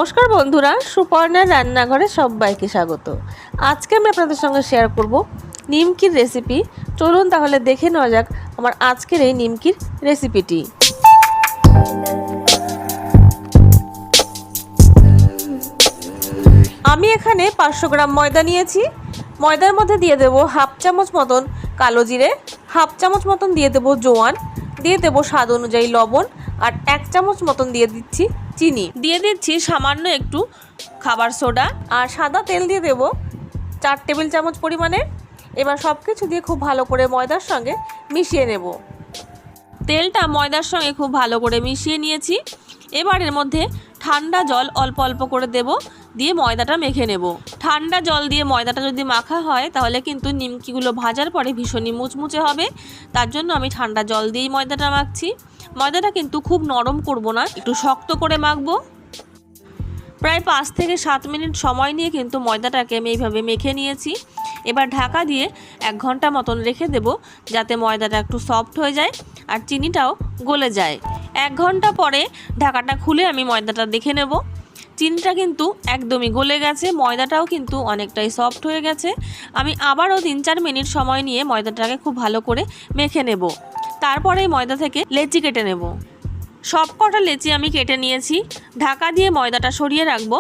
নমস্কার বন্ধুরা, সুপর্ণার রান্নাঘরে সবাইকে স্বাগত। আজকে আমি আপনাদের সঙ্গে শেয়ার করব নিমকির রেসিপি। চলুন তাহলে দেখে নেওয়া যাক আমার আজকের এই নিমকির রেসিপিটি। আমি এখানে 500 গ্রাম ময়দা নিয়েছি। ময়দার মধ্যে দিয়ে দেব হাফ চামচ মতন কালো জিরে, হাফ চামচ মতন দিয়ে দেব জোয়ান, দিয়ে দেব স্বাদ অনুযায়ী লবণ, আর 1 চামচ মতন দিয়ে দিচ্ছি চিনি, দিয়ে দিচ্ছি সামান্য একটু খাবার সোডা, আর সাদা তেল দিয়ে দেব 4 টেবিল চামচ পরিমাণে। এবার সব কিছু দিয়ে খুব ভালো করে ময়দার সঙ্গে মিশিয়ে নেব। তেলটা ময়দার সঙ্গে খুব ভালো করে মিশিয়ে নিয়েছি। এবার এর মধ্যে ঠান্ডা জল অল্প অল্প করে দেব, দিয়ে ময়দাটা মেখে নেব। ঠান্ডা জল দিয়ে ময়দাটা যদি মাখা হয় তাহলে কিন্তু নিমকিগুলো ভাজার পরে ভীষণই মুচমুচে হবে। তার জন্য আমি ঠান্ডা জল দিয়েই ময়দাটা মাখছি। ময়দাটা কিন্তু খুব নরম করব না, একটু শক্ত করে মাখবো। প্রায় 5 থেকে 7 মিনিট সময় নিয়ে কিন্তু ময়দাটাকে আমি এইভাবে মেখে নিয়েছি। এবার ঢাকা দিয়ে 1 ঘন্টা মতন রেখে দেব, যাতে ময়দাটা একটু সফট হয়ে যায় আর চিনিটাও গলে যায়। 1 ঘন্টা পরে ঢাকাটা খুলে আমি ময়দাটা দেখে নেব। চিনিটা কিন্তু একদমই গলে গেছে, ময়দাটাও কিন্তু অনেকটাই সফট হয়ে গেছে। আমি আবারও 3-4 মিনিট সময় নিয়ে ময়দাটাকে খুব ভালো করে মেখে নেব। তারপরে ময়দা থেকে লেচি কেটে নেব। সব কটা লেচি আমি কেটে নিয়েছি। ঢাকা দিয়ে ময়দাটা সরিয়ে রাখবো।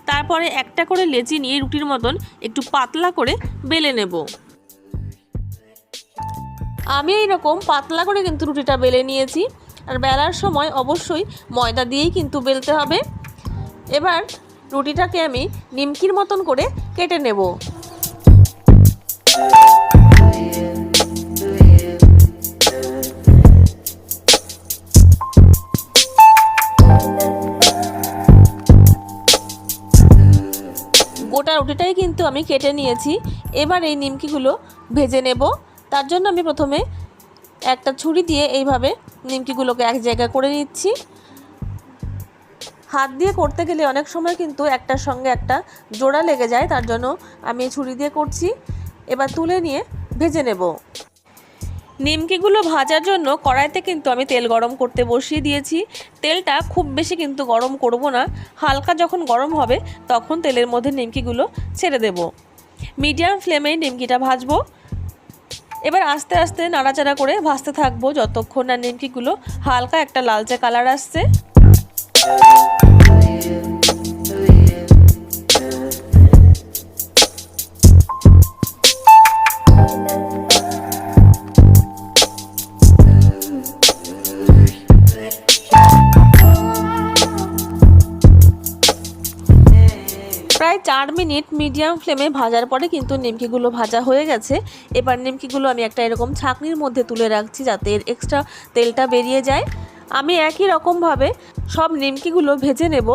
তারপরে একটা করে লেচি নিয়ে রুটির মতন একটু পাতলা করে বেলে নেব। আমি এইরকম পাতলা করে কিন্তু রুটিটা বেলে নিয়েছি। আর বেলার সময় অবশ্যই ময়দা দিয়েই কিন্তু বেলতে হবে। এবার রুটিটাকে আমি নিমকির মতন করে কেটে নেব। গোটা রুটিটাই কিন্তু আমি কেটে নিয়েছি। এবার এই নিমকিগুলো ভেজে নেব। তার জন্য আমি প্রথমে একটা ছুরি দিয়ে এইভাবে নিমকিগুলোকে এক জায়গায় করে নিচ্ছি। হাত দিয়ে করতে গেলে অনেক সময় কিন্তু একটার সঙ্গে একটা জোড়া লেগে যায়, তার জন্য আমি ছুরি দিয়ে করছি। এবার তুলে নিয়ে ভেজে নেব। নিমকিগুলো ভাজার জন্য কড়াইতে কিন্তু আমি তেল গরম করতে বসিয়ে দিয়েছি। তেলটা খুব বেশি কিন্তু গরম করব না, হালকা যখন গরম হবে তখন তেলের মধ্যে নিমকিগুলো ছেড়ে দেব। মিডিয়াম ফ্লেমে নিমকিটা ভাজবো। এবার আস্তে আস্তে নাড়াচাড়া করে ভাজতে থাকবো যতক্ষণ না নিমকিগুলো হালকা একটা লালচে কালার আসছে। প্রায় 4 মিনিট মিডিয়াম ফ্লেমে ভাজার পরে কিন্তু নিমকিগুলো ভাজা হয়ে গেছে। এবার নিমকিগুলো আমি একটা এরকম ছাঁকনির মধ্যে তুলে রাখছি, যাতে এর এক্সট্রা তেলটা বেরিয়ে যায়। আমি একই রকমভাবে সব নিমকিগুলো ভেজে নেব।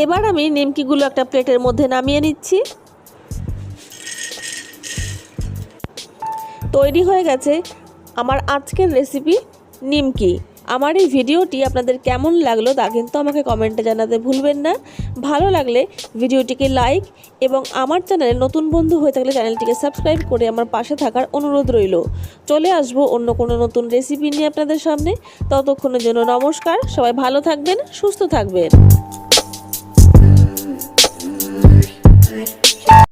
এবার আমি নিমকিগুলো একটা প্লেটের মধ্যে নামিয়ে নিচ্ছি। তৈরি হয়ে গেছে আমার আজকের রেসিপি নিমকি। আমার এই ভিডিওটি আপনাদের কেমন লাগলো তা কিন্তু আমাকে কমেন্টে জানাতে ভুলবেন না। ভালো লাগলে ভিডিওটিকে লাইক এবং আমার চ্যানেলে নতুন বন্ধু হয়ে থাকলে চ্যানেলটিকে সাবস্ক্রাইব করে আমার পাশে থাকার অনুরোধ রইল। চলে আসবো অন্য কোনো নতুন রেসিপি নিয়ে আপনাদের সামনে। ততক্ষণের জন্য নমস্কার। সবাই ভালো থাকবেন, সুস্থ থাকবেন।